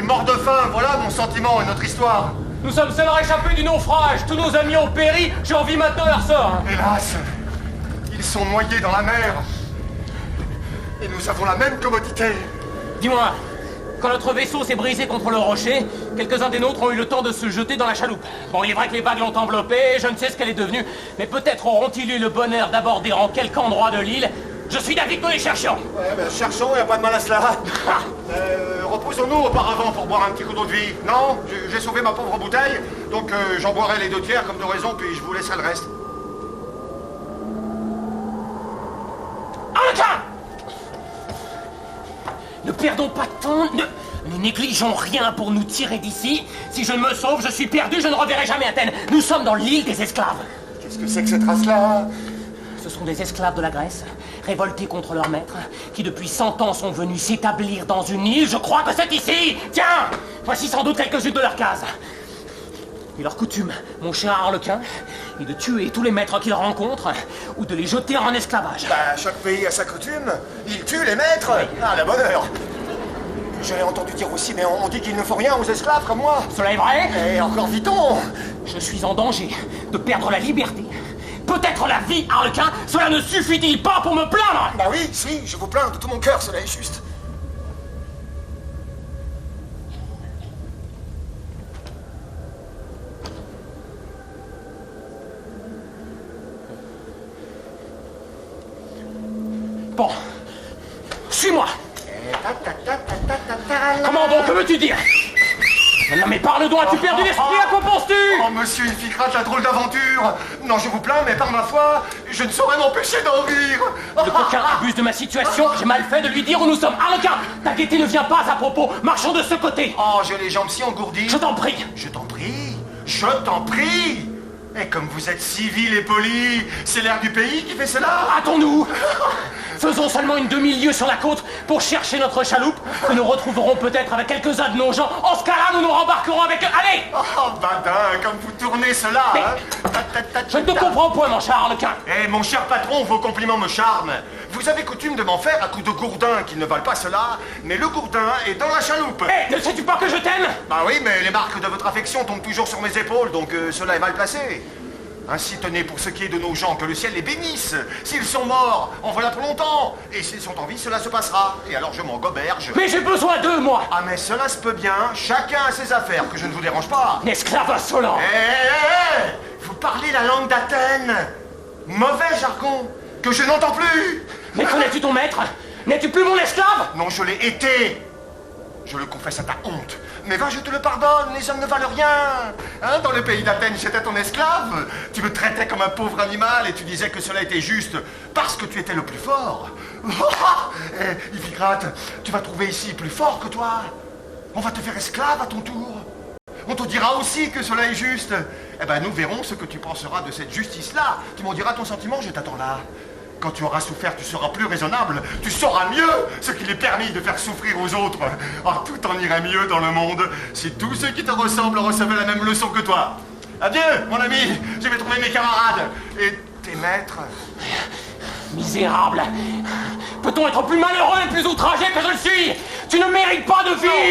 mort de faim, voilà mon sentiment et notre histoire. Nous sommes seuls réchappés du naufrage. Tous nos amis ont péri. J'ai envie maintenant leur sort. Hélas, ils sont noyés dans la mer. Et nous avons la même commodité. Dis-moi, quand notre vaisseau s'est brisé contre le rocher, quelques-uns des nôtres ont eu le temps de se jeter dans la chaloupe. Bon, il est vrai que les vagues l'ont enveloppée, je ne sais ce qu'elle est devenue, mais peut-être auront-ils eu le bonheur d'aborder en quelque endroit de l'île. Je suis d'avis que nous les cherchions. Ouais, ben cherchons, y a pas de mal à cela. Reposons-nous auparavant pour boire un petit coup d'eau de vie. Non, j'ai sauvé ma pauvre bouteille, donc j'en boirai les 2 tiers comme de raison, puis je vous laisserai le reste. Arlequin! Ne perdons pas de temps, ne négligeons rien pour nous tirer d'ici. Si je me sauve, je suis perdu, je ne reverrai jamais Athènes. Nous sommes dans l'île des esclaves. Qu'est-ce que c'est que cette race-là? Ce sont des esclaves de la Grèce, révoltés contre leur maître, qui depuis 100 ans sont venus s'établir dans une île. Je crois que c'est ici. Tiens, voici sans doute quelques-unes de leurs cases. Et leur coutume, mon cher Arlequin, est de tuer tous les maîtres qu'ils rencontrent ou de les jeter en esclavage. Bah, chaque pays a sa coutume. Il tue les maîtres. Ah, la bonne heure. Je l'ai entendu dire aussi, mais on dit qu'il ne faut rien aux esclaves comme moi. Cela est vrai? Et encore vit-on. Je suis en danger de perdre la liberté. Peut-être la vie, Arlequin. Cela ne suffit-il pas pour me plaindre? Bah oui, si, je vous plains de tout mon cœur, cela est juste. Bon, suis-moi. Comment donc, que veux-tu dire? Non mais parle donc, as-tu perdu l'esprit? À quoi penses-tu? Oh monsieur Iphicrate, la drôle d'aventure. Non, je vous plains, mais par ma foi, je ne saurais m'empêcher d'en rire. Le coquin abuse de ma situation, j'ai mal fait de lui dire où nous sommes. Arlequin, ta gaieté ne vient pas à propos, marchons de ce côté. Oh, j'ai les jambes si engourdies. Je t'en prie. Je t'en prie, je t'en prie. Et comme vous êtes civil et poli, c'est l'air du pays qui fait cela. Hâtons-nous. Faisons seulement une demi-lieue sur la côte pour chercher notre chaloupe, que nous retrouverons peut-être avec quelques-uns de nos gens. En ce cas-là, nous nous rembarquerons avec eux. Allez! Oh, badin, comme vous tournez cela, mais hein. Je ne te comprends point, mon cher Arlequin. Eh, mon cher patron, vos compliments me charment. Vous avez coutume de m'en faire à coups de gourdin qui ne valent pas cela, mais le gourdin est dans la chaloupe. Eh, ne sais-tu pas que je t'aime? Bah oui, mais les marques de votre affection tombent toujours sur mes épaules, donc cela est mal placé. Ainsi tenez pour ce qui est de nos gens, que le ciel les bénisse. S'ils sont morts, en voilà pour longtemps. Et s'ils sont en vie, cela se passera. Et alors je m'en goberge. Mais j'ai besoin d'eux, moi. Ah mais cela se peut bien, chacun a ses affaires, que je ne vous dérange pas. Esclave insolent. Vous parlez la langue d'Athènes. Mauvais jargon, que je n'entends plus. Mais connais-tu ton maître? N'es-tu plus mon esclave? Non, je l'ai été. Je le confesse à ta honte. Mais va, je te le pardonne, les hommes ne valent rien. Hein, dans le pays d'Athènes, j'étais ton esclave. Tu me traitais comme un pauvre animal et tu disais que cela était juste parce que tu étais le plus fort. Iphicrate, tu vas trouver ici plus fort que toi. On va te faire esclave à ton tour. On te dira aussi que cela est juste. Eh ben, nous verrons ce que tu penseras de cette justice-là. Tu m'en diras ton sentiment, je t'attends là. Quand tu auras souffert, tu seras plus raisonnable. Tu sauras mieux ce qu'il est permis de faire souffrir aux autres. Ah, tout en irait mieux dans le monde si tous ceux qui te ressemblent recevaient la même leçon que toi. Adieu, mon ami. Je vais trouver mes camarades. Et tes maîtres. Misérable. Peut-on être plus malheureux et plus outragé que je le suis? Tu ne mérites pas de vivre.